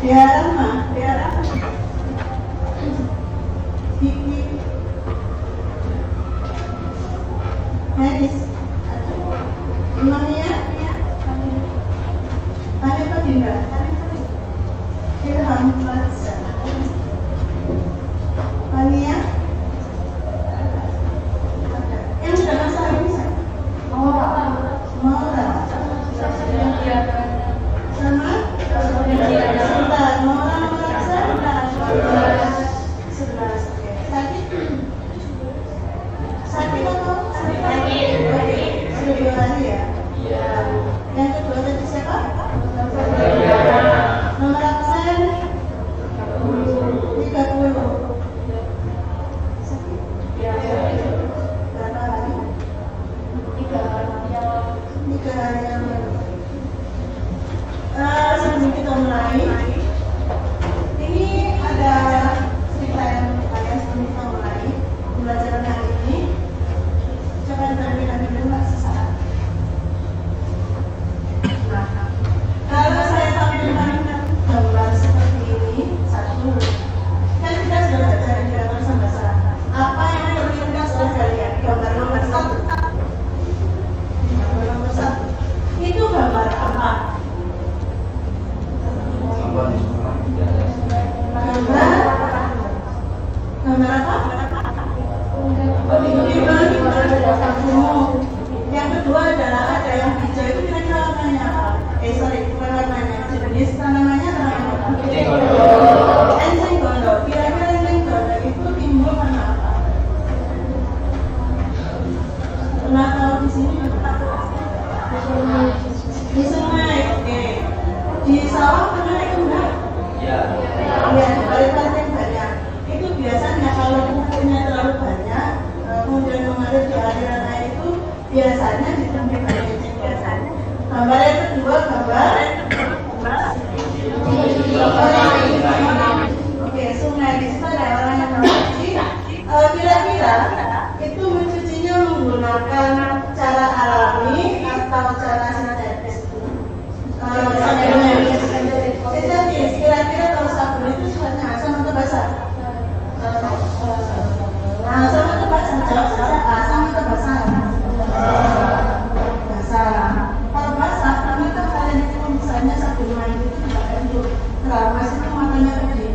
Biar gigi medis pneumonia tanya apa tidak ilham mania yang sudah masalah ini moral sama sebentar moral sebelas sakit atau sudah 2 hari ya? Iya. Yang kedua tadi siapa? Nomor absen 30. Sakit? Berapa hari? 3 hari yang lalu. Sebelum kita mulai, ini ada cerita yang kalian sebelum kita mulai pembelajaran hari ini. Coba ditampilkan dulu sesaat. Nah, kalau saya tampilkan gambar seperti ini, satu, kan kita sudah baca di gambar bahasa. Apa yang terlintas oleh kalian? Gambar nomor 1. Gambar nomor 1. Itu gambar apa? Gambar apa? Yang kedua adalah ada yang hijau itu kira-kira warnanya apa? Bukan warnanya, jenis tanamannya apa? Enceng gondok. Kira-kira enceng gondok itu timbul karena apa? Pernah tahu di sini? Di sungai, oke. Di sawah pernah itu enggak? Iya. Iya, dari pasir banyak. Itu biasanya kalau pupuknya terlalu banyak, kemudian mengalir di aliran air itu biasanya ditemui enceng biasanya. Gambar yang kedua gambar oke, sungai di situ ada orang yang mencuci. Kira-kira itu mencucinya menggunakan cara alami atau cara sintetis? Sintetis. Kira-kira kalau sabun itu sifatnya asam atau basah? Asam atau basah? Jawab saja. Asam atau basah? Basah. Kalau basah, ternyata kalian itu misalnya sabun mandi itu dipakai untuk keramas itu matanya gede.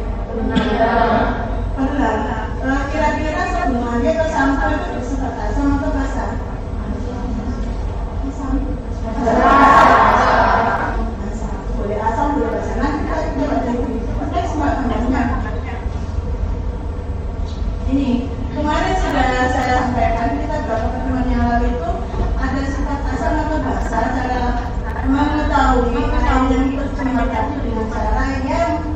Benar. Kira-kira sabun mandi atau sampo itu bersifat asam atau basah? Asam. Basah. Boleh asam, boleh basah. Nanti kita baca di teks maknanya. Ini kemarin sudah saya sampaikan, kita beberapa pertemuan yang lalu itu ada sifat asam atau basah. Cara mengetahui atau menerjemahkan itu dengan cara yang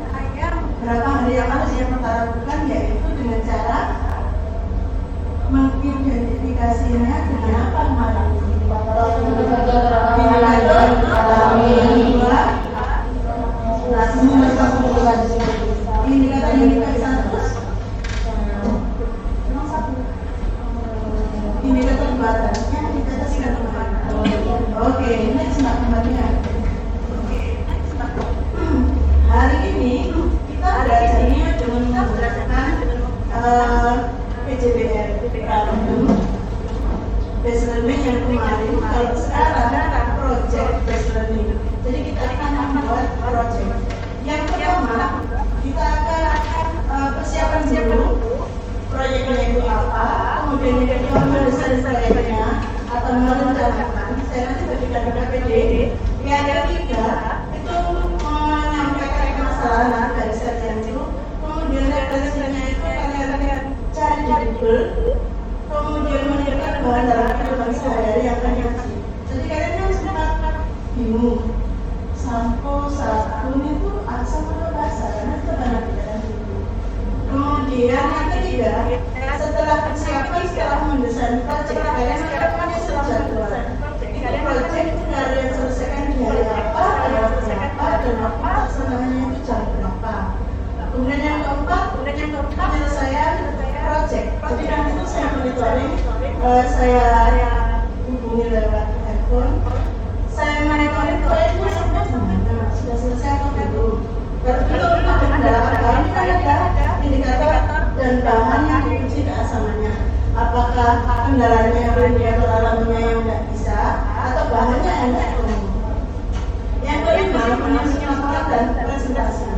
berapa hari yang harus yang kita lakukan, yaitu dengan cara mengidentifikasinya dengan apa kemarin? Indikator indikator batasnya kita sudah kemarin. Oke, next kembalinya. Hari ini kita belajarnya dengan menggunakan PJBR, based learning yang kemarin. Kalau sekarang project based learning. Jadi kita akan membuat project. Yang pertama kita akan persiapan dulu proyeknya itu apa, kemudian yang kedua mendesain proyeknya atau merencanakan. Saya nanti bagikan ke KPD. Yang ketiga itu menyampaikan permasalahan dari sajian itu. Kemudian referensinya itu kalian cari di Google. Kemudian menyiapkan bahan dalam kehidupan sehari-hari yang akan diuji. Jadi kalian kan sempat bingung. Sampo sabun itu asam atau basah? Karena itu banyak perbedaan dulu. Kemudian yang ketiga, setelah persiapan, setelah mendesain proyek, kalian akan menyusun jadwal. Itu proyek itu dari yang selesaikan di hari apa, dan waktu pelaksananya itu jam berapa. Kemudian yang keempat, penyelesaian proyek. Jadi nanti itu saya monitoring, saya hubungi lewat handphone. Saya monitoring proyeknya sampai gimana, sudah selesai atau belum. Baru dan bahan yang diuji keasamannya. Apakah kendalanya yang radiator alaminya yang tidak bisa atau bahannya yang tidak umum. Yang kelima, menyusun laporan dan presentasi.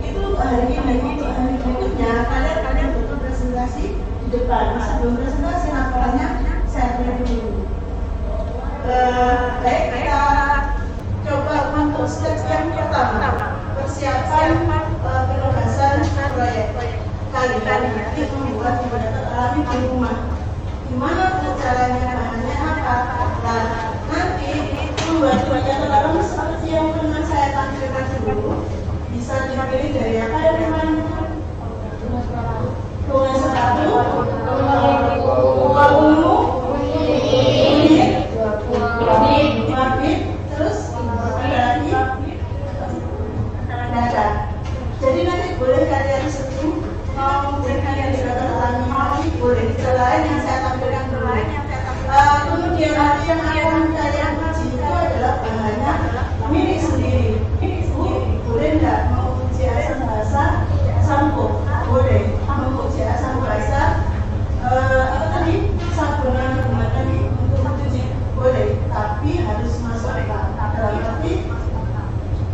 Itu hari ini, untuk hari berikutnya kalian butuh presentasi di depan. Sebelum presentasi laporannya saya beri dulu. Baik, kita coba untuk step yang pertama, persiapan penugasan proyek. Kalian nanti membuat indikator alami di rumah. Gimana caranya, bahannya apa? Nah, nanti membuat indikator alami seperti yang pernah saya tampilkan dulu, bisa dipilih dari apa ya teman-teman? Bunga sepatu, bunga ungu, kuning, marbit, terus ada lagi dada. Jadi nanti boleh kalian setting mau memberikan indikator alami lagi boleh. Selain yang saya tampilkan dulu. Kemudian nanti yang akan kalian uji itu adalah bahannya milik sendiri. Boleh nggak mau uji asam basa sampo? Boleh. Mau uji asam basa apa tadi? Sabunan rumah tadi untuk mencuci? Boleh. Tapi harus masuk dalam arti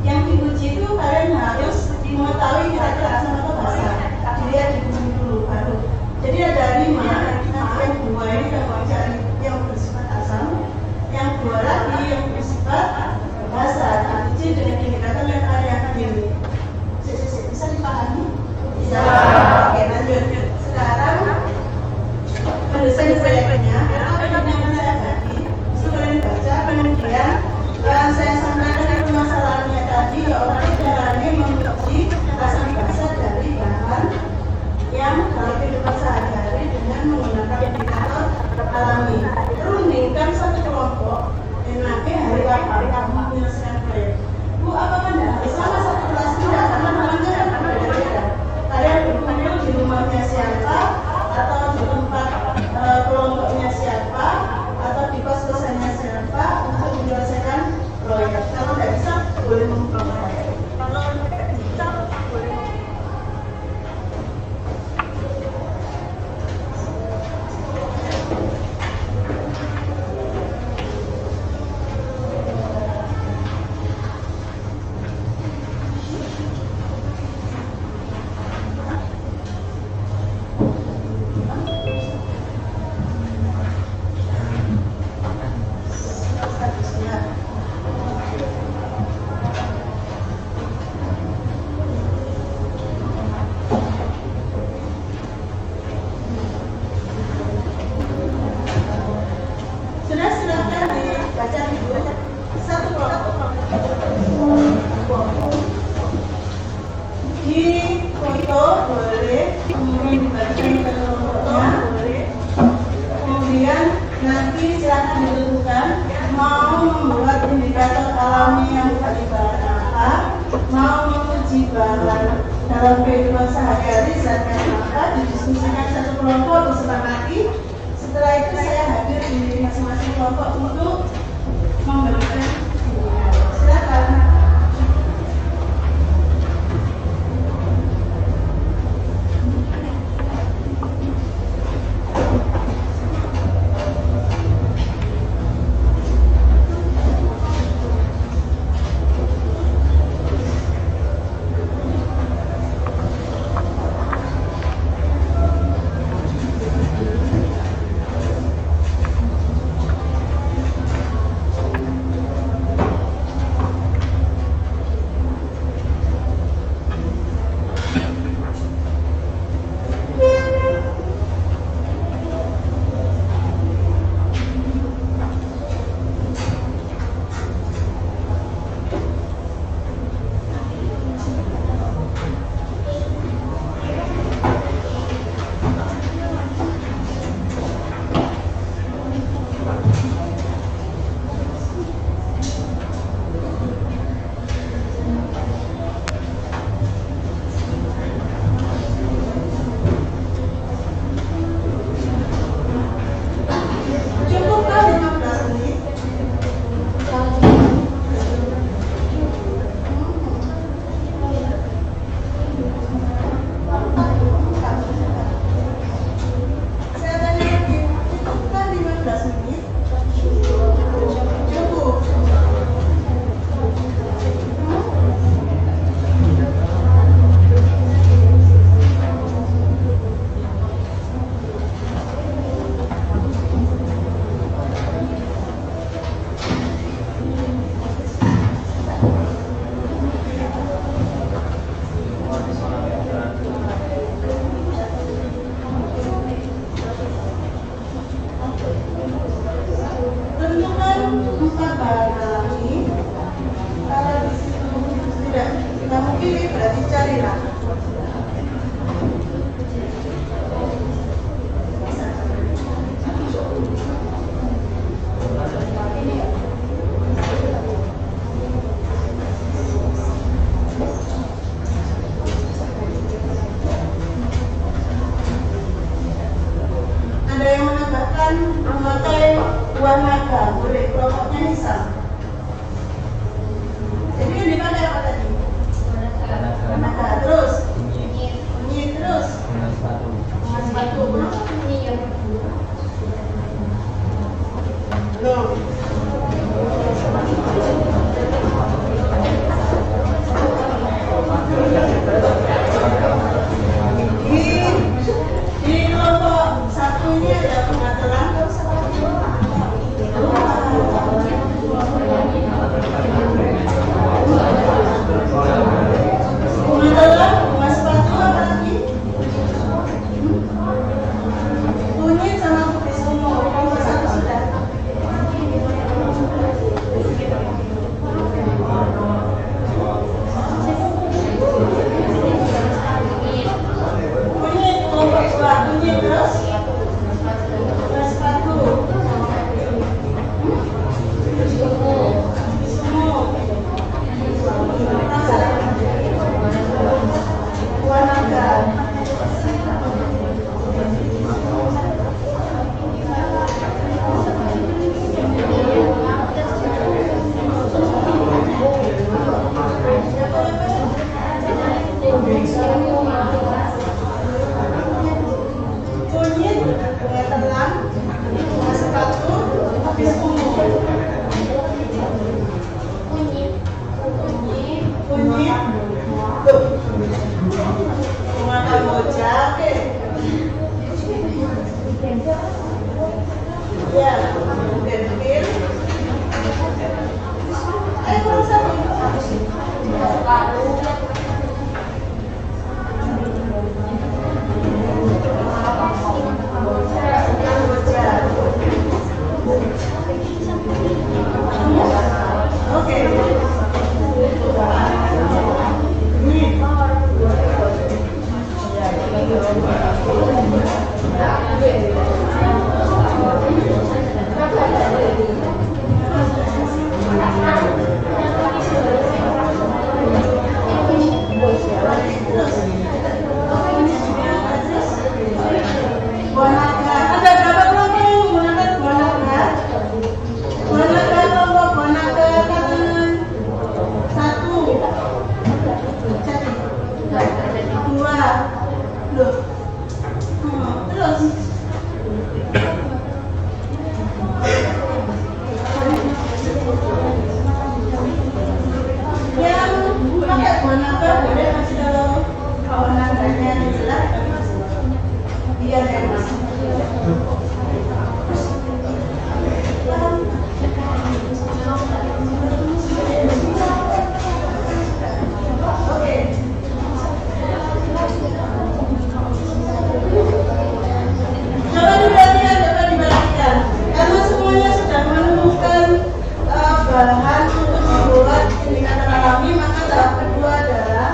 yang diuji itu kalian harus mengetahui kira-kira asam atau basa. Dilihat di buku dulu baru. Jadi ada 5. Yang 2 ini yang bersifat asam, yang 2 lagi yang bersifat basa. Diuji dengan indikator yang kalian pilih. Bisa dipahami? Bisa. Oke, lanjut. Sekarang mendesain proyeknya. Apa yang saya bagi? Kalian baca, kemudian saya sampaikan permasalahannya tadi, yaitu caranya menguji asam basa dari bahan yang dalam kehidupan sehari-hari dengan menggunakan indikator alami. Rundingkan satu kelompok dan nanti hari apa kamu menyelesaikan proyek. Bu, apakah tidak harus sama satu kelas? Tidak, karena namanya kan berbeda-beda. Kalian berkumpul di rumahnya siapa, atau di tempat kelompoknya siapa, atau di kos-kosannya siapa untuk menyelesaikan proyek. Kalau tidak bisa, boleh memperoleh. Kalau tidak bisa, boleh dalam kehidupan sehari-hari zatnya apa didiskusikan satu kelompok disepakati. Setelah itu saya hadir di masing-masing kelompok untuk memberikan bimbingan. Silakan. dicarilah. Ada yang menambahkan memakai buah naga, boleh kelompoknya hitam. Jadi yang dipakai apa tadi? Naga, terus kunyit, terus bunga sepatu. Kenapa kunyit? Loh. Di kelompok satu ini ada bunga telang, terus bunga telang, bunga sepatu, apa lagi? Kunyit sama kubis ungu. Kelompok satu sudah. Kunyit, kelompok dua, kunyit terus bunga sepatu. Kubis ungu. Buah naga. Kunyit, bunga telang, bunga sepatu, kubis ungu. Kunyit, tuh. Bunga kamboja, oke. Ya, bougainville. Kurang satu. Oke. Buah naga. Ada berapa kelompok yang menggunakan buah naga? Buah naga kelompok buah naga tangan satu, dua, loh. Terus yang pakai buah naga boleh mas kalau buah naganya jelas biar ya mas. Oke. Coba diperhatikan. Karena semuanya sudah menemukan bahan untuk membuat indikator alami, maka tahap kedua adalah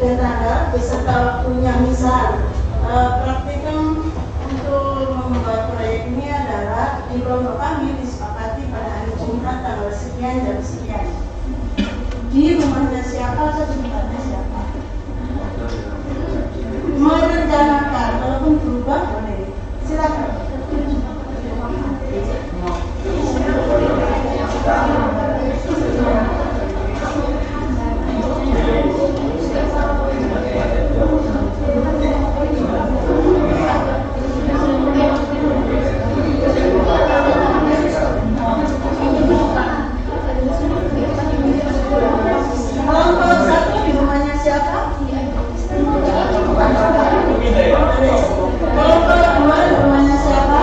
dan tanggal beserta waktunya. Misal praktikum untuk membuat proyek ini adalah di kelompok kami disepakati pada hari Jumat tanggal sekian jam sekian. Di rumahnya siapa atau di tempatnya siapa? Merencanakan, walaupun berubah boleh. Silakan. Kelompok satu di rumahnya siapa? Kelompok dua di rumahnya siapa?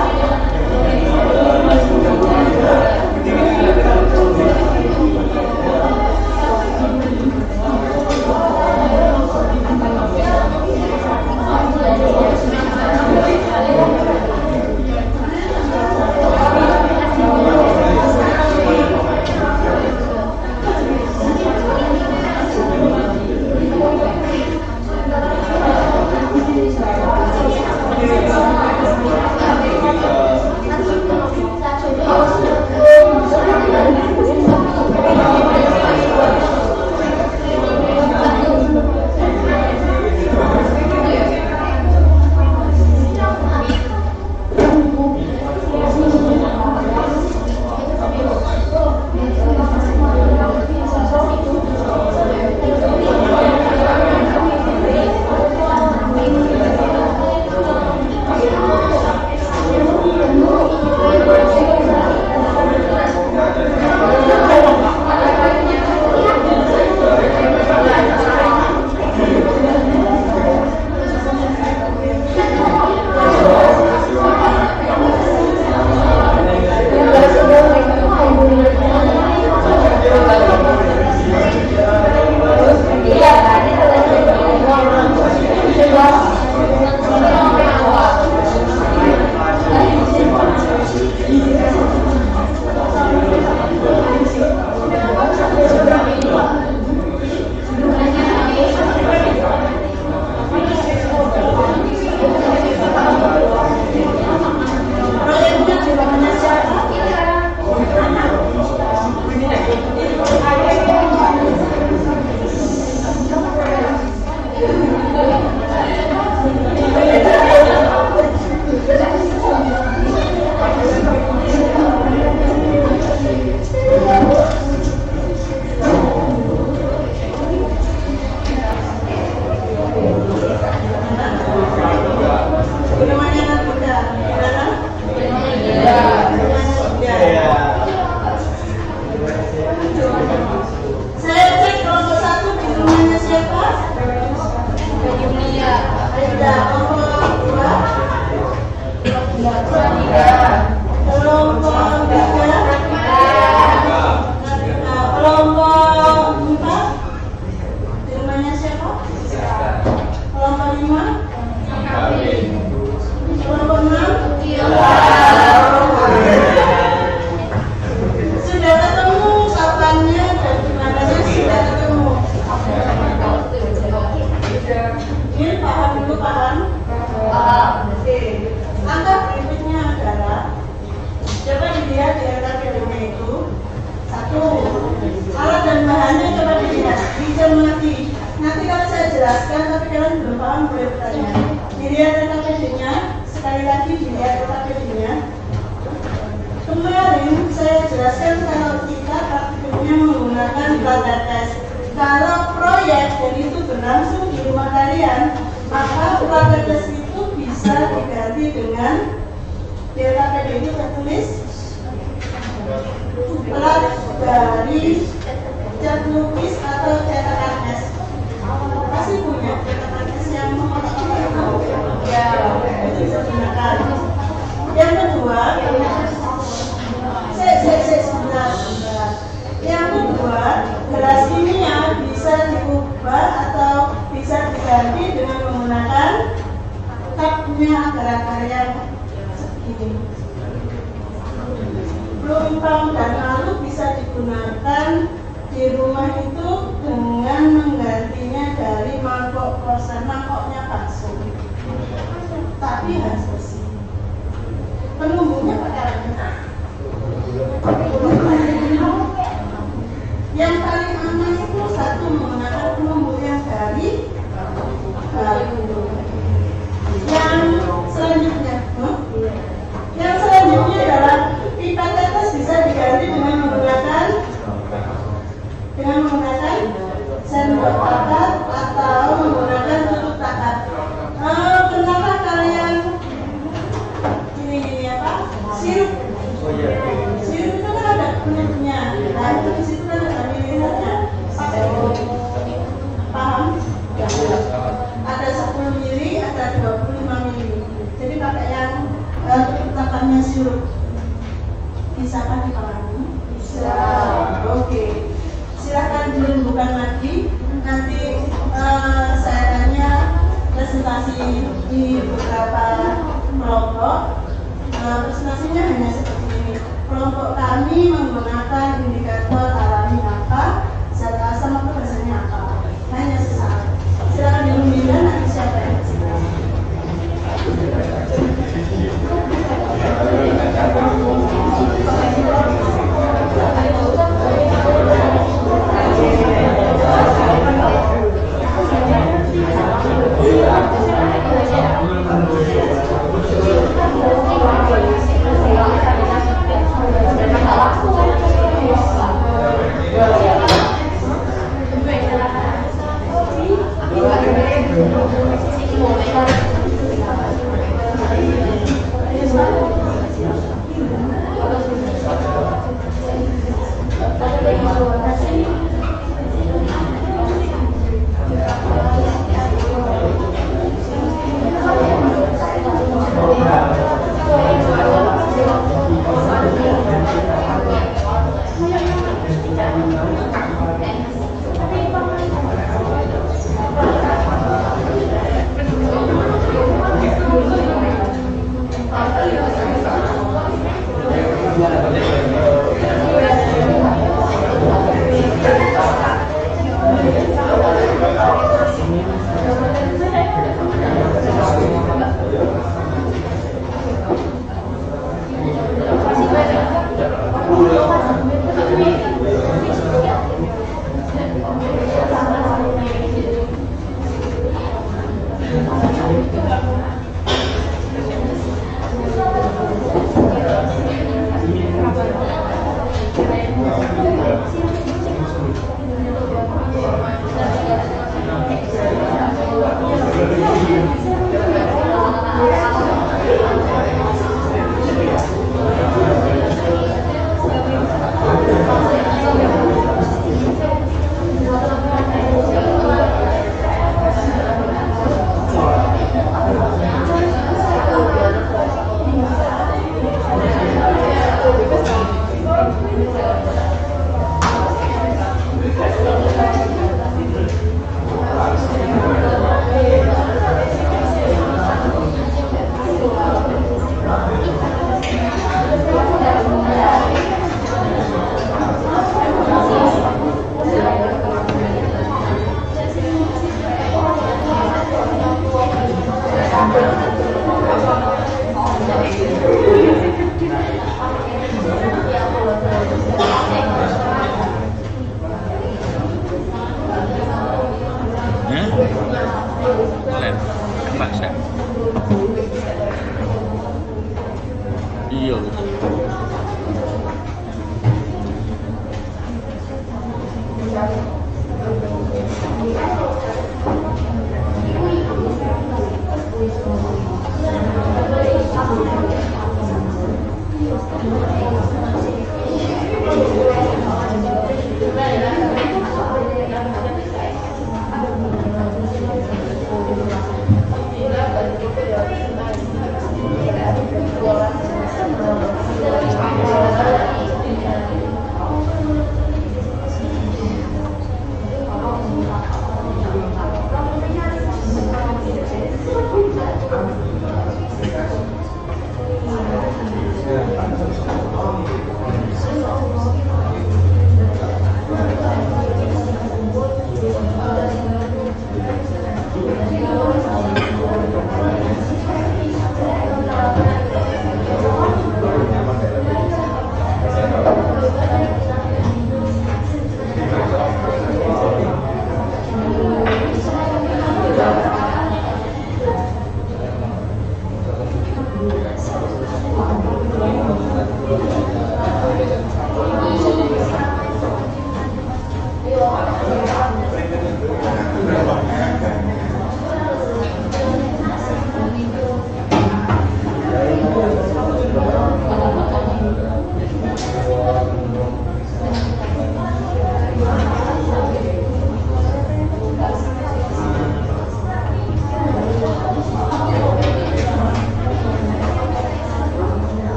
Kalau proyek dan itu berlangsung di rumah kalian, maka prakerja itu bisa diganti dengan DLKPD itu tertulis plat dari cat lukis atau cetakan es. Pasti punya cetakan es yang ya itu bisa digunakan. Yang kedua, sebentar. Yang kedua, gelas kimia bisa diubah atau bisa diganti dengan menggunakan cupnya agar-agar yang segini. Pelumpang dan lalu bisa digunakan di rumah itu dengan menggantinya dari mangkok oplosan, mangkoknya bakso, tapi harus bersih. Penumbuhnya pakai renang. Yang paling aman itu satu menggunakan penumbuh yang dari yang selanjutnya adalah pipa tetes bisa diganti dengan menggunakan sendok takat atau menggunakan tutup takat. Kenapa kalian ini apa? Sirup. Sirup itu kan ada penutupnya. Nah itu di situ kan ada milimeternya. Paham? Ada 10 mili, ada 25 mili. Jadi pakai yang tutup takatnya sirup. Bisakah dipahami? Bisa. Oke. Silakan dirembukan lagi. Nanti saya tanya presentasi di beberapa kelompok. Presentasinya hanya seperti ini. Kelompok kami menggunakan indikator alami apa, zat asam atau rasanya apa. Hanya sesaat. Silakan dirembukan nanti siapa yang berbicara. Iya.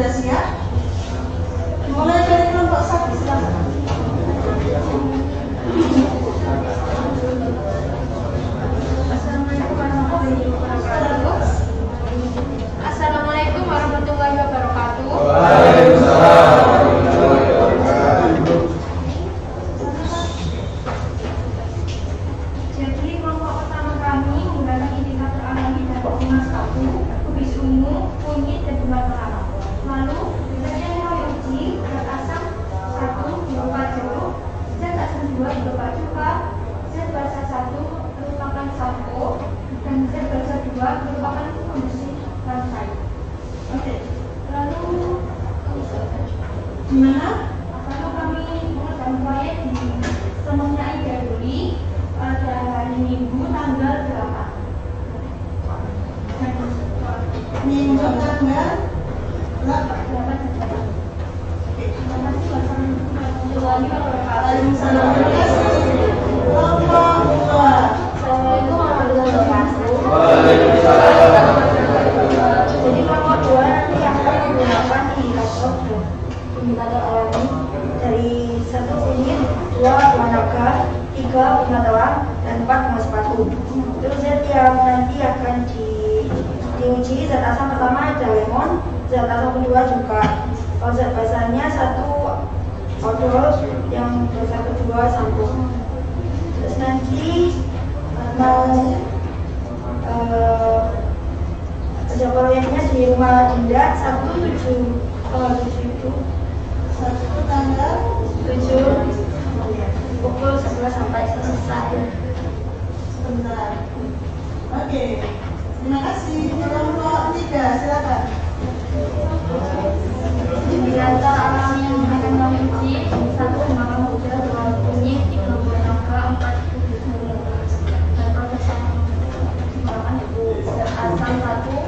Sudah siap? Mulai dari kelompok 1, silakan. Assalamualaikum warahmatullahi wabarakatuh. Waalaikumsalam warahmatullahi wabarakatuh. Jadi kelompok pertama kami menggunakan indikator alami dan optimal 1, kubis ungu, kunyit, dan bunga terang. Lalu zat yang kami uji zat asam 1 berupa jeruk, zat asam 2 berupa cuka, zat basa 1 merupakan sampo, dan zat basa 2 merupakan pembersih lantai. Oke. Lalu Gimana? lalu kami mengerjakan proyek di semuanya Aida Duli pada hari Minggu tanggal 8. Minggu tanggal 8. Terima kasih. Wassalamualaikum Waalaikumsalam. Terima kasih. Kelompok 2. Assalamualaikum warahmatullahi wabarakatuh. Waalaikumsalam. Jadi kelompok 2 nanti akan menggunakan indikator alami dari 1 kunyit, 2 managa, 3 bunga terang, dan 4 bunga sepatu. Terus zat yang nanti akan diuji zat asam pertama ada lemon, zat asam kedua juga. Kalau zat basanya 1 odol, yang dosa kedua sampo. Terus nanti kerja proyeknya di rumah Dinda 1/7 itu 1 tanggal 7 pukul 11 sampai selesai. sebentar. Oke. Terima kasih. Kelompok 3, silakan. Indikator alami yang akan kami uji 1 menggunakan muda, 2 kunyit, 3 managa, 4 kubis ungu. Dan proses yang digunakan itu zat asam 1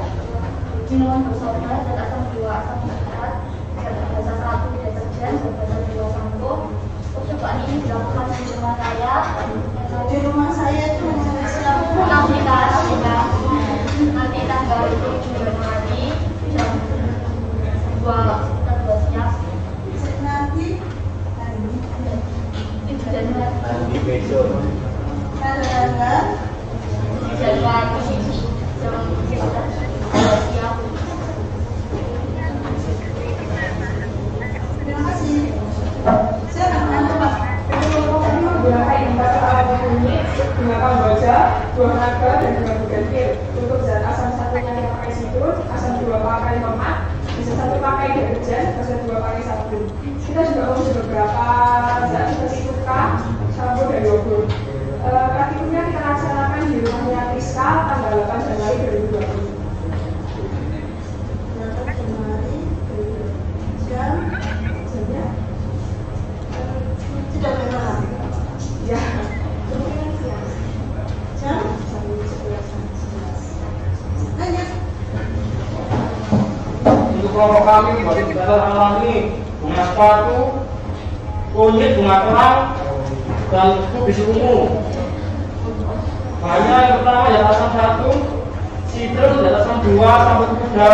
minuman bersoda, zat asam 2 asam nitrat, zat basa 1 deterjen, zat basa 2 sampo. Percobaan ini dilakukan di rumah saya. Di rumah saya itu Nanti tanggal 7 Januari jam 2 siang. nanti hari ini 7 Januari. Nanti besok. tanggal 7 Januari jam 2 siang. terima kasih. Silakan Pak. Menggunakan indikator alami kunyit, gunakan baja, 2 naga, dan 2 bugenvil. Untuk zat asam 1-nya kita pakai sitrus, asam 2 pakai tomat, bisa 1 pakai deterjen, bisa 2 pakai sabun. Kita juga uji beberapa zat seperti cuka, sampo, dan yogurt. Praktikumnya kita laksanakan di rumahnya Priska tanggal 8 Januari 2020. Jamnya Tidak benar. ya Jam jam 11. lanjut. Untuk kelompok kami bagi indikator alami bunga sepatu, kunyit, bunga terang, dan kubis ungu. Bahannya yang pertama zat asam 1, sitrus, zat asam 2, sampo kuda,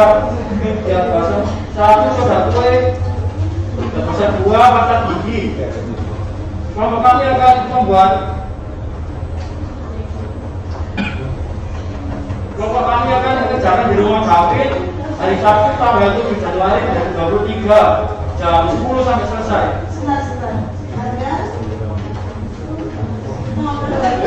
zat basa 1, soda kue, zat basa 2, pasta gigi. Kelompok kami akan membuat kelompok kami akan mengerjakan di rumah David hari Sabtu tanggal 7 Januari 2023 jam 10 sampai selesai. Sebentar. Ada ngobrol lagi.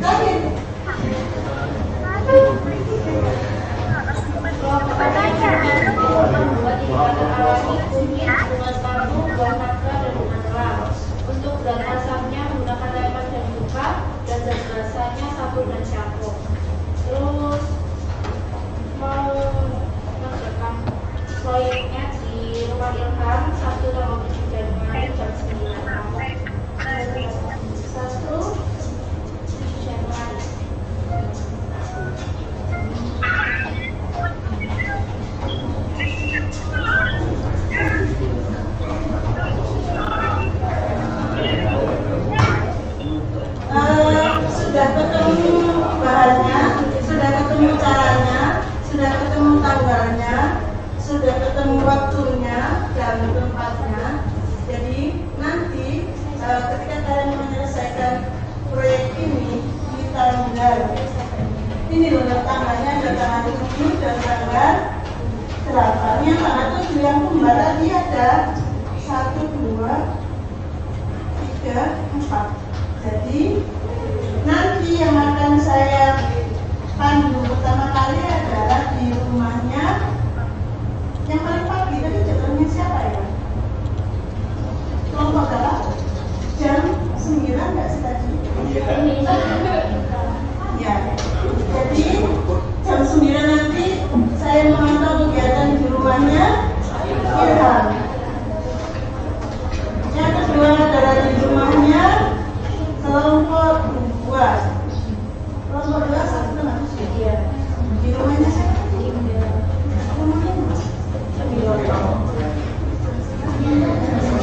David. Kelompok pertama membuat indikator alami kunyit, bunga sepatu, buah naga, dan bunga terang. Untuk zat asamnya menggunakan lemon dan cuka, dan zat basanya sabun dan shampoo. Terus 7 dan tanggal 8. Yang tanggal 7 yang kembar tadi ada 1, 2, 3, 4. Jadi nanti yang akan saya pandu pertama kali adalah di rumahnya yang paling pagi. Tadi jadwalnya siapa ya? Kelompok berapa? Jam 9 nggak sih tadi? Ya. Jadi jam 9 nanti saya memantau kegiatan di rumahnya Ilham. Yang kedua adalah di rumahnya kelompok 2. Kelompok 2 satu teman. Di rumahnya siapa?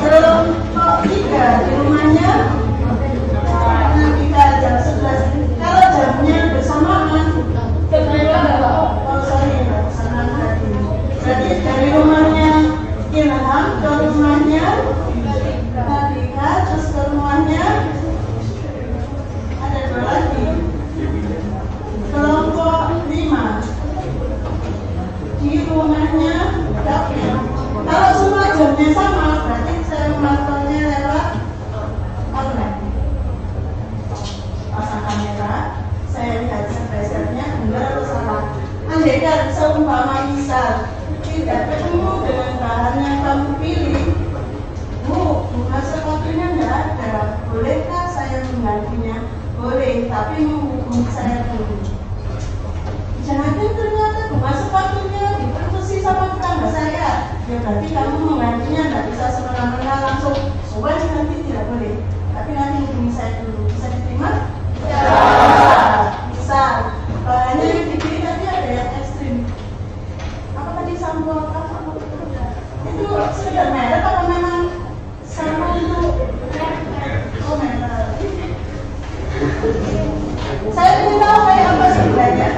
Kelompok 3 di rumahnya kita jam 11. Kalau jamnya bersamaan, bersamaan tadi. Jadi dari rumahnya Ilham ke rumahnya Nabika, terus ke rumahnya ada 2 lagi. Kelompok 5 di rumahnya Daphne. Kalau semua jamnya sama, berarti saya memantaunya lewat online. Pasang kamera, saya lihat step-by-stepnya benar atau salah. Andaikan seumpama misal tidak ketemu dengan bahan yang kamu pilih, Bu, bunga sepatunya nggak ada. Bolehkah saya menggantinya? Boleh, tapi menghubungi saya dulu. Jangan ternyata bunga sepatunya diperkusi sama tetangga saya. Ya berarti kamu menggantinya nggak bisa semena-mena langsung. Soalnya nanti tidak boleh. Tapi nanti hubungi saya dulu. Bisa diterima? Ya. Bisa. Bahannya yang dipilih tadi ada yang ekstrim. Apa tadi sampo apa? Itu sekedar merek apa memang sampo untuk komentar? Saya ingin tahu kayak apa sebenarnya.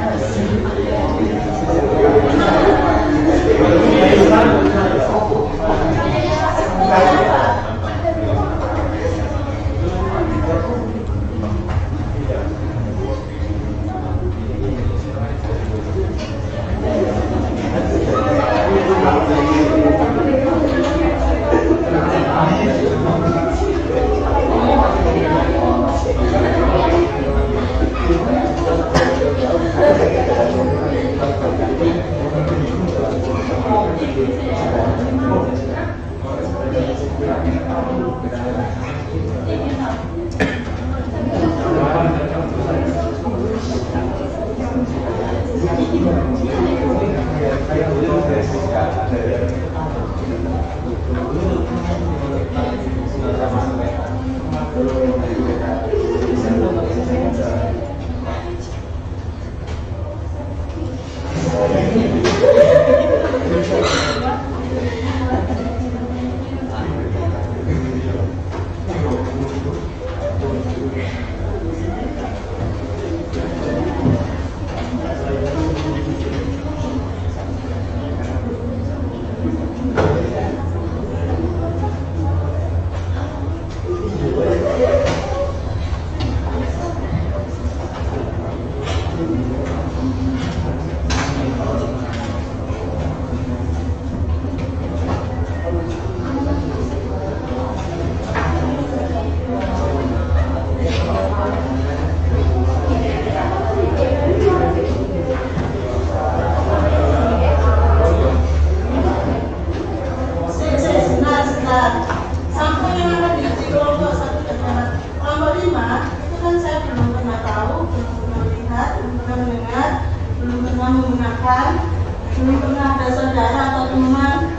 Belum pernah ada saudara atau teman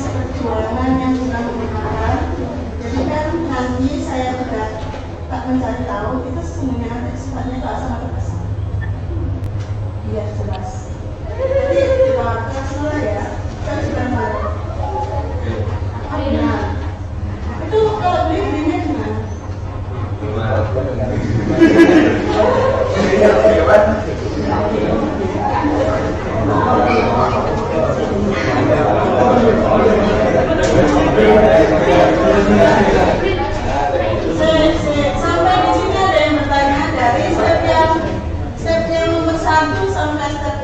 seperjuangan yang sudah menggunakan. Jadi kan nanti saya juga tak mencari tahu itu sesungguhnya ada sifatnya tak sama terus. Biar jelas. Jadi kita salah ya, kan sudah tahu. Nah, itu kalau belinya gimana? Sampai di sini ada yang bertanya dari step yang nomor 1 sampai step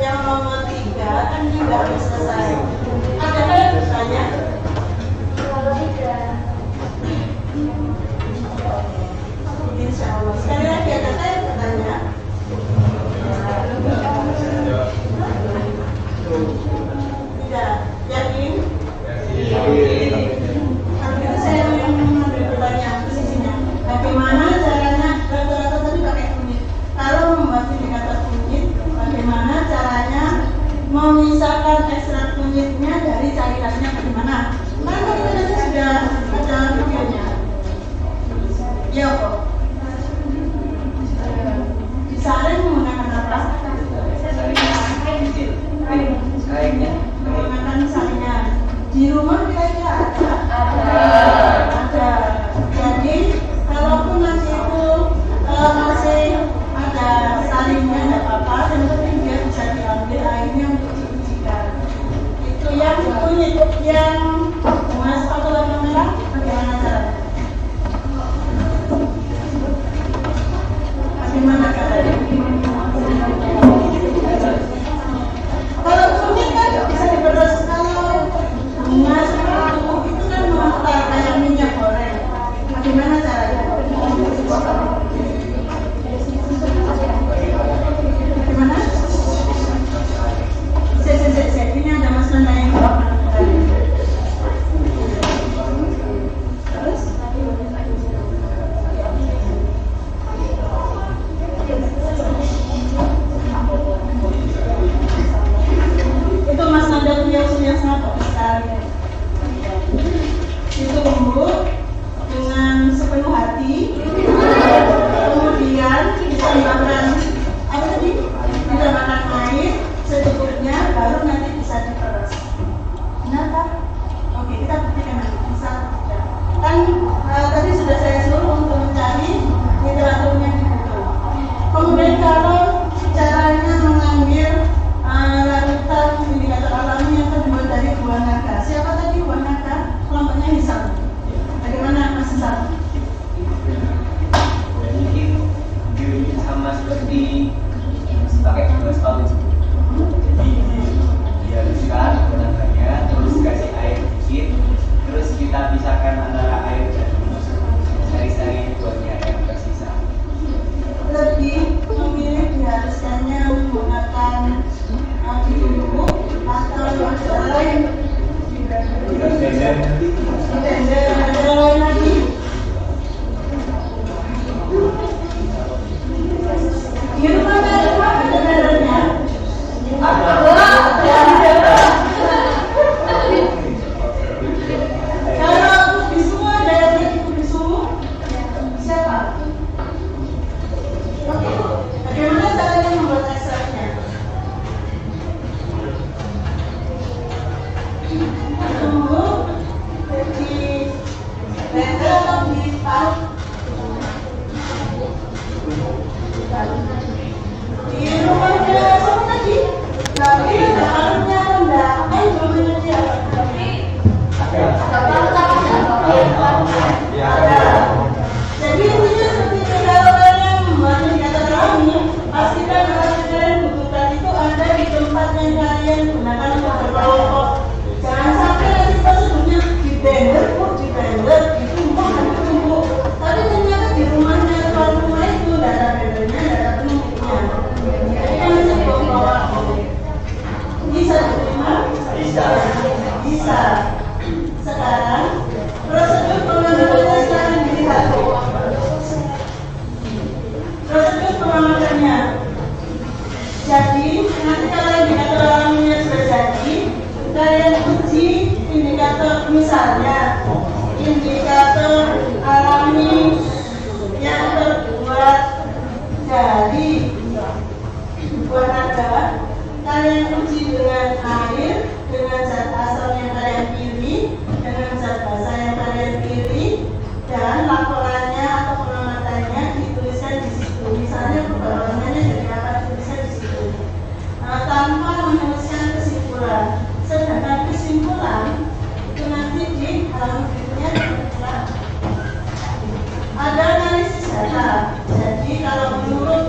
Ada. Jadi intinya seperti itu, kalau kalian membuat indikator alami, pastikan alat yang kalian butuhkan itu ada di tempat yang kalian gunakan untuk berkelompok. Jangan sampai nanti pas sebutnya di blender itu tumpuk. Tapi ternyata di rumahnya tuan rumah itu tidak ada blendernya, tidak ada penumpuknya. Jadi kan bisa bawa. Bisa diterima? Bisa. Sekarang prosedur pengamatannya sekarang dilihat. Prosedur pengamatannya. Jadi nanti kalau indikator alaminya sudah jadi, kalian uji indikator, misalnya indikator alami yang terbuat dari buah naga, kalian uji dengan air, dengan zat asam yang kalian pilih, dengan zat basa yang kalian pilih, dan laporannya atau pengamatannya dituliskan di situ. Misalnya perbaruannya jadi apa, dituliskan di situ. Tanpa menuliskan kesimpulan. Sedangkan kesimpulan itu nanti di halaman berikutnya ditentukan. Ada analisis data. Jadi kalau menurut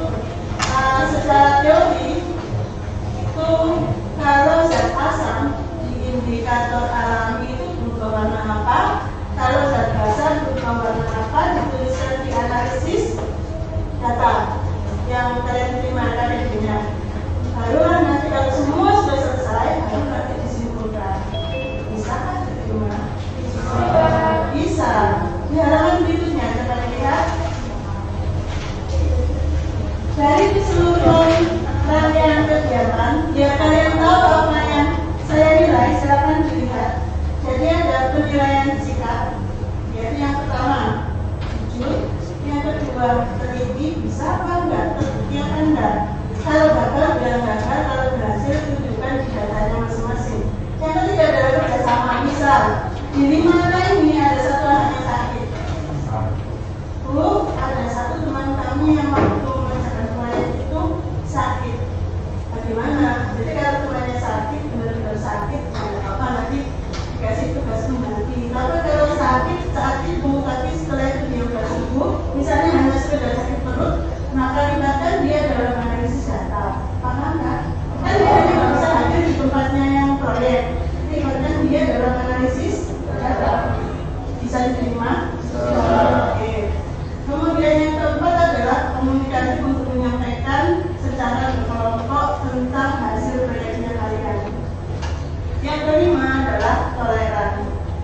secara teori itu kalau zat asam di indikator alami itu berubah warna apa, kalau zat basa berubah warna apa, dituliskan di analisis data yang kalian terima, kalian punya. Baru nanti kalau semua sudah selesai, baru nanti disimpulkan. Bisa kan diterima? Bisa. Di halaman berikutnya coba lihat. Dari keseluruhan rangkaian kegiatan, ya kalian tahu apa yang saya nilai, silakan dilihat. Jadi ada penilaian sikap, yaitu yang pertama jujur, yang kedua teliti, bisa apa enggak, terbukti apa enggak. Kalau gagal bilang gagal, kalau berhasil tunjukkan di datanya masing-masing. Yang ketiga adalah kerjasama. Misal di 5 ini ada satu anak yang sakit. Ada satu teman kami yang waktu mengerjakan proyek itu sakit. Bagaimana? Jadi kalau temannya sakit, benar-benar sakit, tidak apa-apa, nanti dikasih tugas mengganti. Tapi kalau sakit saat itu, tapi setelah itu dia sudah sembuh, misalnya hanya sekedar sakit perut, maka libatkan dia dalam analisis data. Paham nggak? Kan dia hanya nggak bisa hadir di tempatnya yang proyek. Libatkan dia dalam analisis data. Bisa diterima? Oke. Kemudian yang keempat adalah komunikasi untuk menyampaikan secara berkelompok tentang hasil proyeknya kalian. Yang kelima adalah toleran.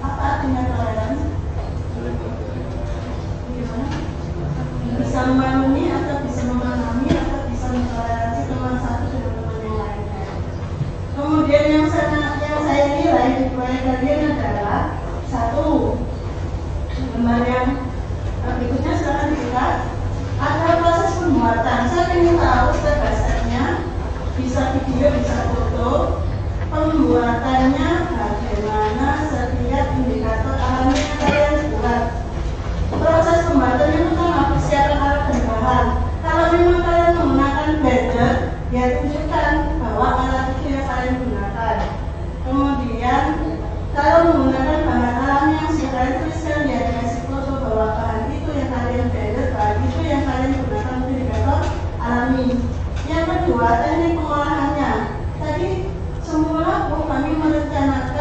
Apa artinya toleran? Gimana? Bisa memaklumi atau bisa memahami atau bisa mentoleransi teman satu dengan teman yang lainnya. Kemudian yang saya nilai di proyek kalian adalah satu, gambar yang berikutnya silakan dilihat. Ada proses pembuatan. Saya ingin tahu step by step-nya, bisa video, bisa foto. Pembuatannya bagaimana setiap indikator alami yang kalian buat. Proses pembuatannya pertama persiapan alat dan bahan. Kalau memang kalian menggunakan blender, ya tunjukkan bahwa alat itu yang kalian gunakan. Kemudian kalau menggunakan bahan alami yang sudah kalian tuliskan, ya dikasih foto bahwa bahan itu yang kalian blender, bahan itu yang kalian gunakan untuk indikator alami. Yang kedua, teknik pengolahannya. Tadi semula kami merencanakan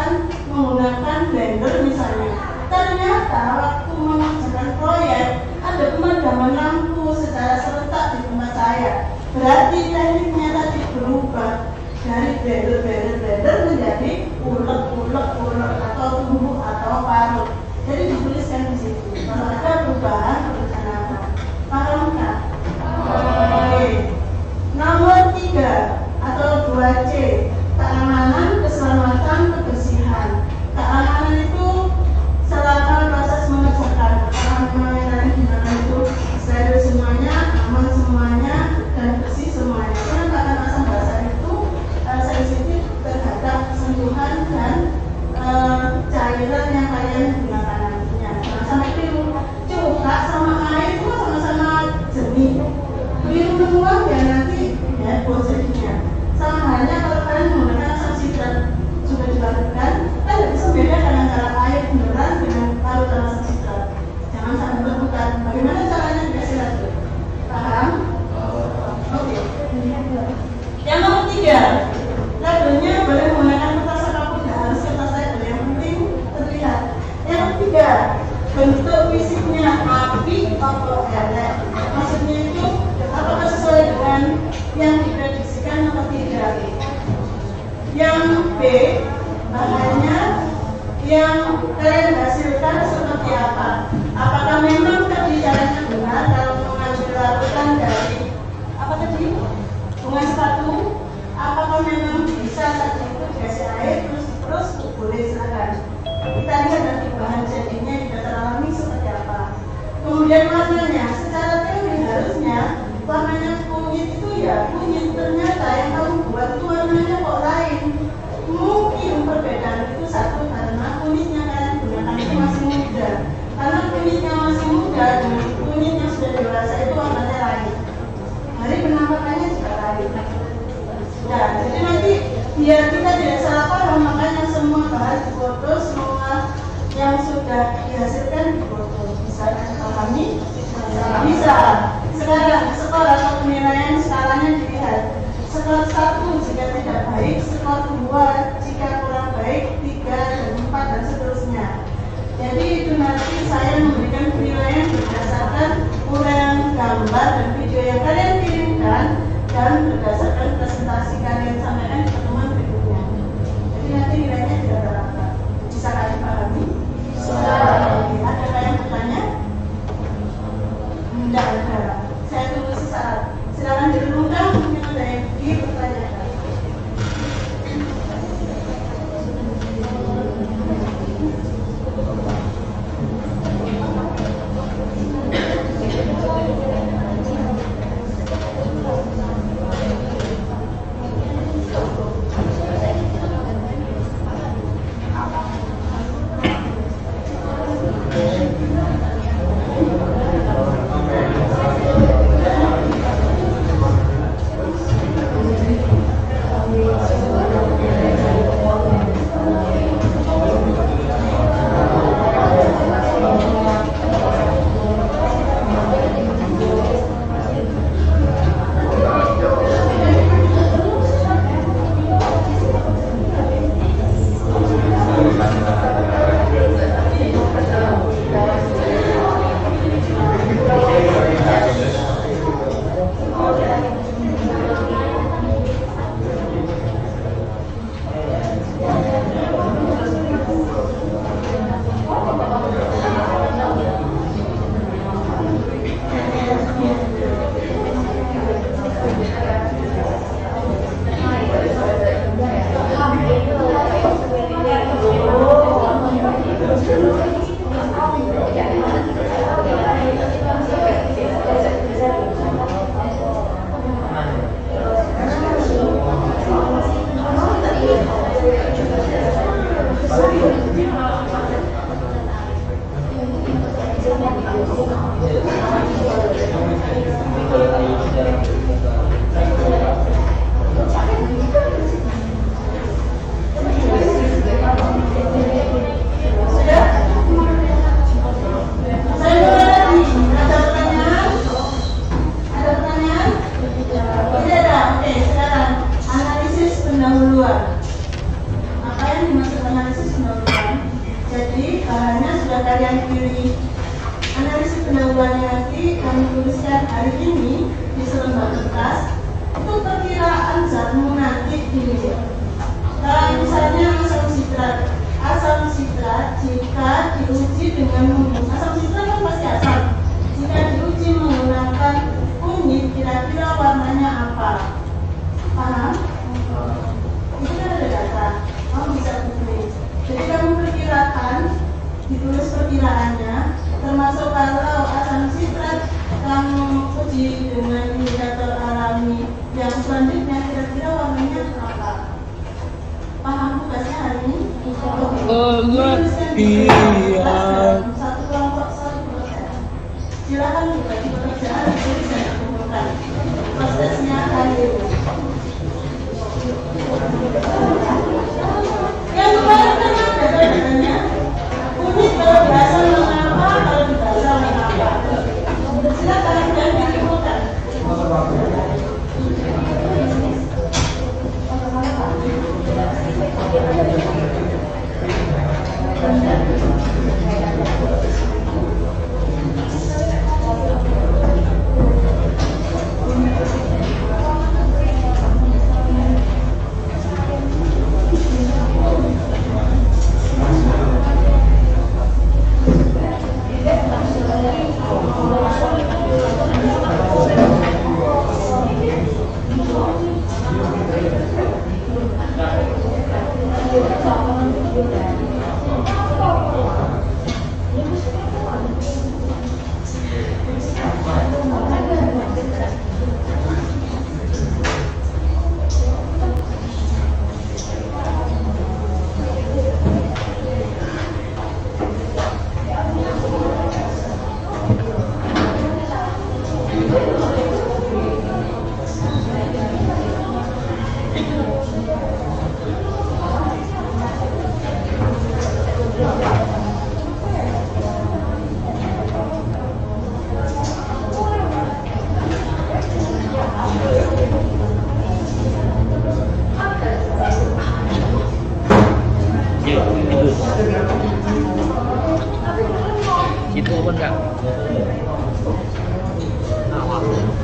pokok elek. Maksudnya itu apakah sesuai dengan yang diprediksikan atau tidak? Yang B, bahannya yang kalian hasilkan seperti apa? Apakah memang kebijakannya benar kalau mengambil larutan dari apa tadi? Bunga sepatu? Apakah memang bisa tadi itu dikasih air terus boleh silakan. Kita lihat nanti bahan jadinya di dasar alami seperti apa. Kemudian warnanya, secara teori harusnya warnanya kunyit itu ya kunyit, ternyata yang kamu buat itu warnanya kok lain. Mungkin perbedaan itu satu karena kunyitnya kalian gunakan itu masih muda. Karena kunyitnya masih muda dan kunyit yang sudah dewasa itu warnanya lain. Hari penampakannya juga lain. Nah, jadi nanti biar kita tidak salah paham, makanya semua bahan difoto, semua yang sudah dihasilkan difoto. Bisa dipahami? Bisa. Sekarang skor atau penilaian skalanya dilihat. Skor 1 jika tidak baik, skor 2 jika kurang baik, 3 dan 4 dan seterusnya. Jadi itu nanti saya memberikan penilaian berdasarkan uraian gambar dan video yang kalian kirimkan dan berdasarkan presentasi kalian sampaikan di pertemuan berikutnya. Jadi nanti nilainya tidak terlambat. Bisa kalian pahami? Bisa. Ada yang bertanya? Tidak ada. Saya tunggu sesaat. Silakan diundang, mungkin ada yang dipertanyakan. Ditulis perkiraannya, termasuk kalau asam sitrat kamu uji dengan indikator alami yang selanjutnya kira-kira warnanya apa? Paham tugasnya hari ini? Iya. Satu kelompok 1%. Silakan dibagi pekerjaan itu bisa dikumpulkan. Prosesnya hari ini. Yang kemarin kan ada datanya. Kunyit kalau bahasa mengapa, kalau di bahasa mengapa. Silakan dan dikumpulkan.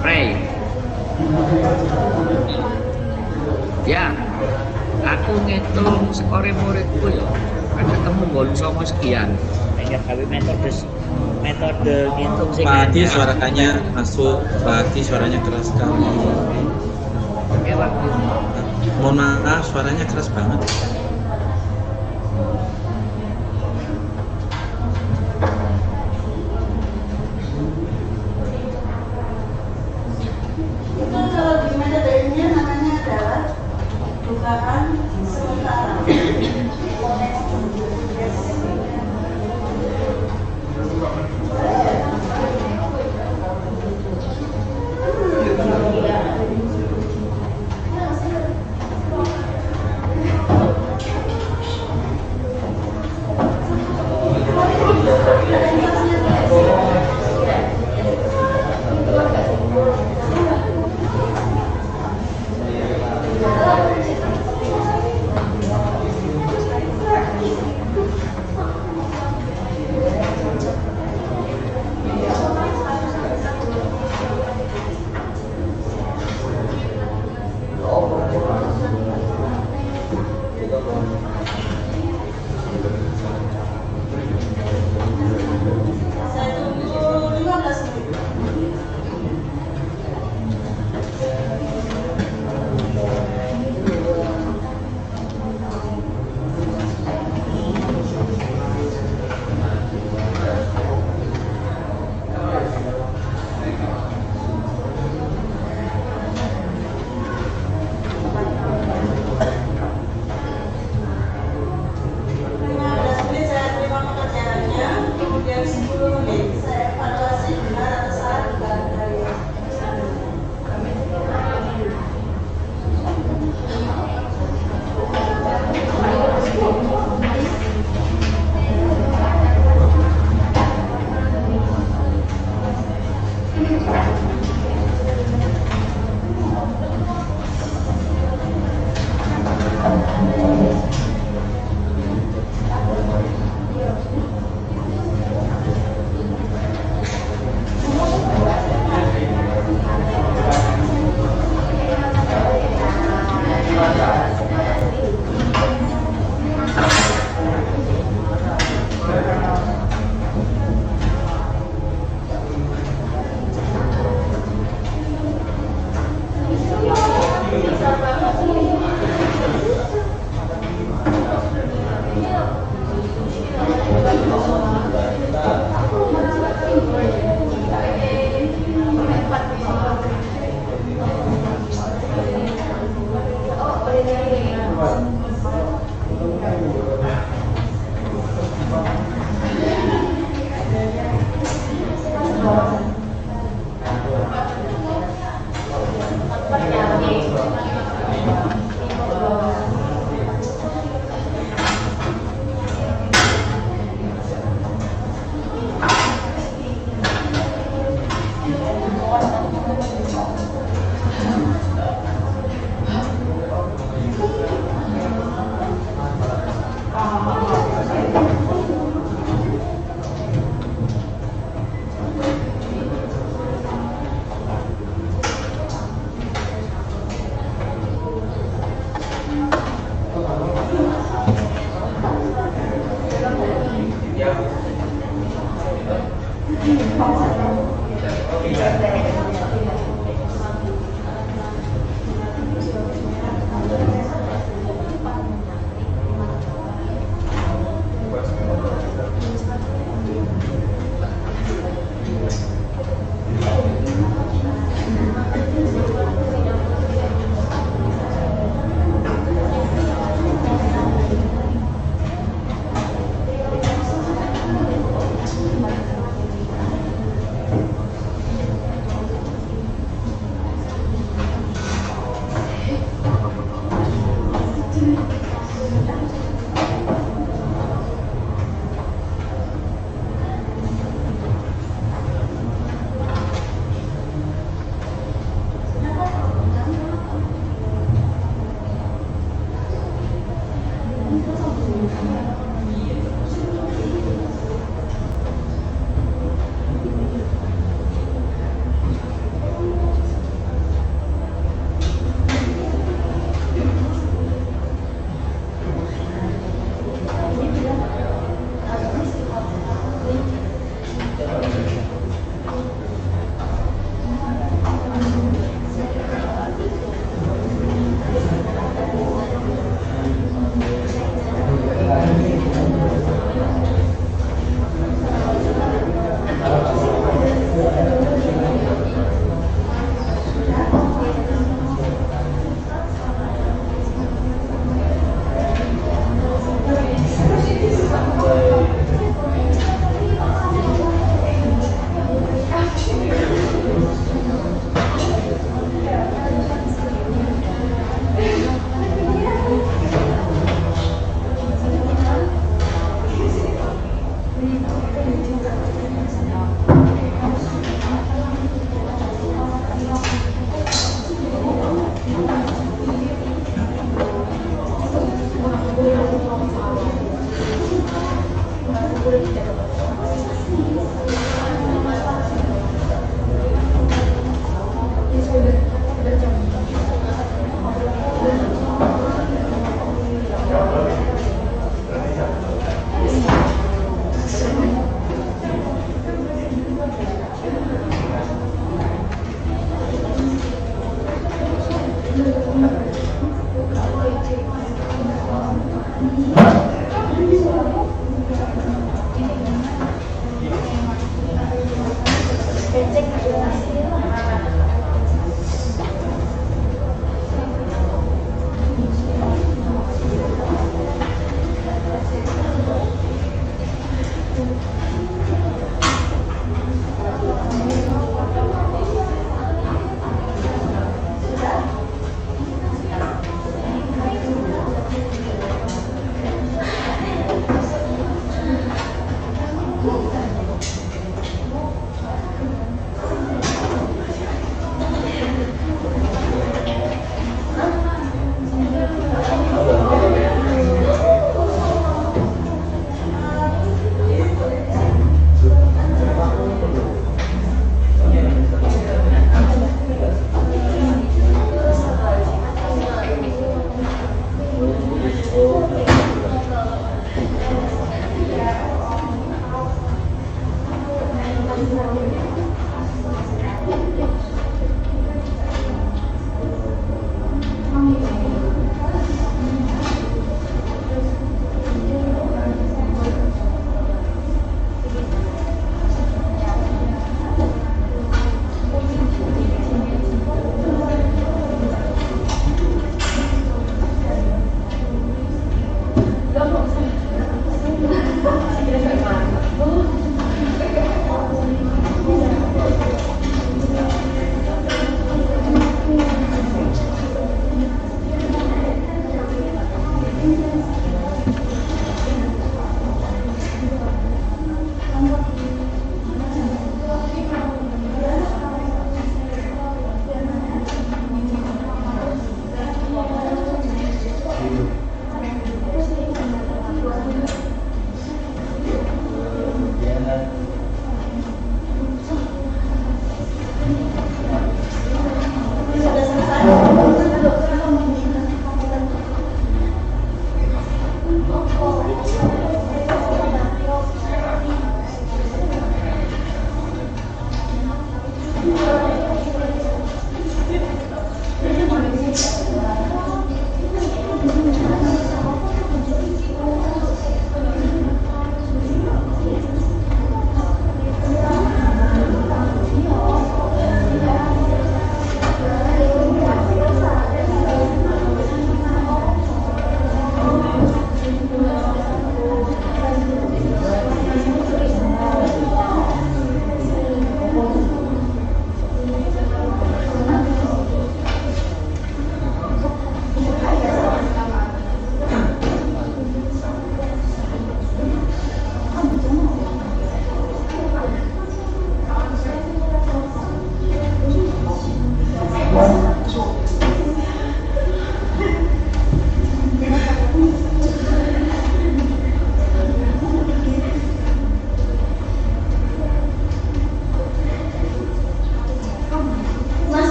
Pray. Ya, aku ngitung skore muridku ya. Kan ketemu gol sama sekian. Hanya kami metode ngitung sing Pak Adi anyar. suaranya masuk, Pak Adi suaranya keras sekali. Oke, Pak. Mohon maaf, suaranya keras banget. Itu kalau di metodenya namanya adalah bukaan sementara. Saya tunggu 15 menit. Saya terima pekerjaannya, kemudian 10 menit saya evaluasi benar atau salah dugaan kalian.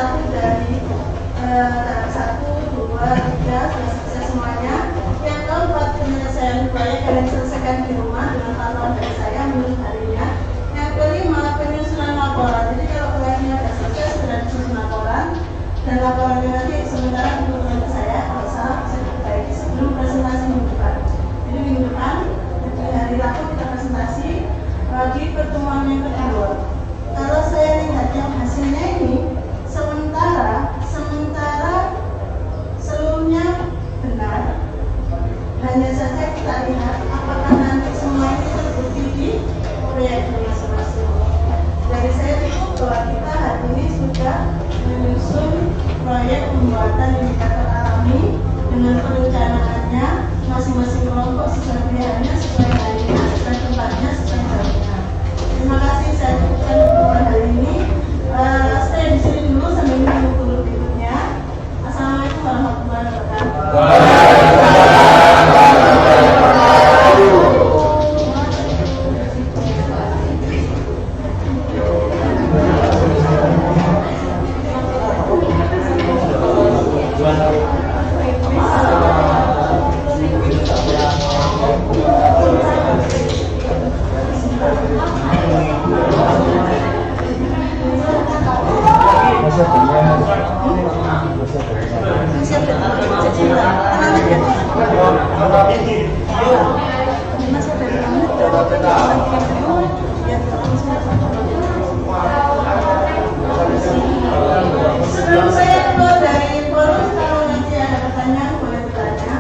satu dari tahap 1, 2, 3 sudah selesai semuanya. Yang keempat, penyelesaian proyek kalian selesaikan di rumah dengan pantauan dari saya menurut harinya. Yang kelima, penyusunan laporan. Jadi kalau proyeknya sudah selesai, sudah disusun laporan, dan laporannya nanti sementara dibutuhkan ke saya, kalau salah bisa diperbaiki sebelum presentasi minggu depan. Jadi minggu depan, di hari Rabu kita presentasi di pertemuan yang kedua. Kalau saya lihat yang hasilnya ini, sementara seluruhnya benar, hanya saja kita lihat apakah nanti semua ini terbukti di proyeknya masing-masing. Dari saya cukup bahwa kita hari ini sudah menyusun proyek pembuatan indikator alami dengan perencanaannya masing-masing kelompok sesuai pilihannya, sesuai harinya, sesuai tempatnya, sesuai jamnya. Terima kasih, saya cukupkan pertemuan hari ini. Stay di sini dulu sambil menunggu berikutnya. Assalamualaikum warahmatullahi wabarakatuh. Sebelum saya keluar dari forum, kalau nanti ada pertanyaan boleh bertanya.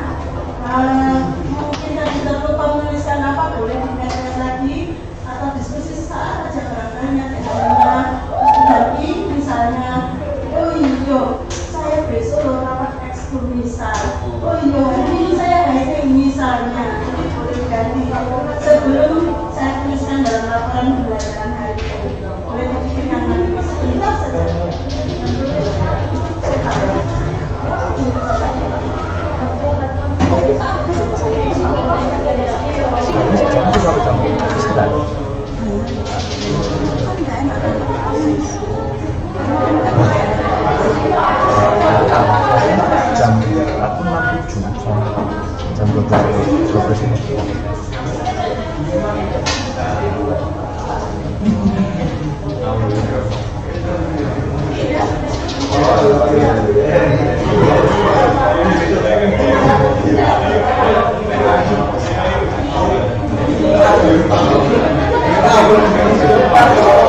Mungkin tadi terlupa menuliskan apa, boleh dikaitkan lagi atau diskusi sesaat aja barangkali yang tapi misalnya, oh iya, saya besok loh rapat ekskul misal. Oh iya, hari ini saya hiking misalnya. Jadi boleh diganti sebelum saya tuliskan dalam laporan pembelajaran hari ini. Boleh dipikirkan lagi sebentar saja. Jam aku 6.7 jam 12 ini. Terima kasih.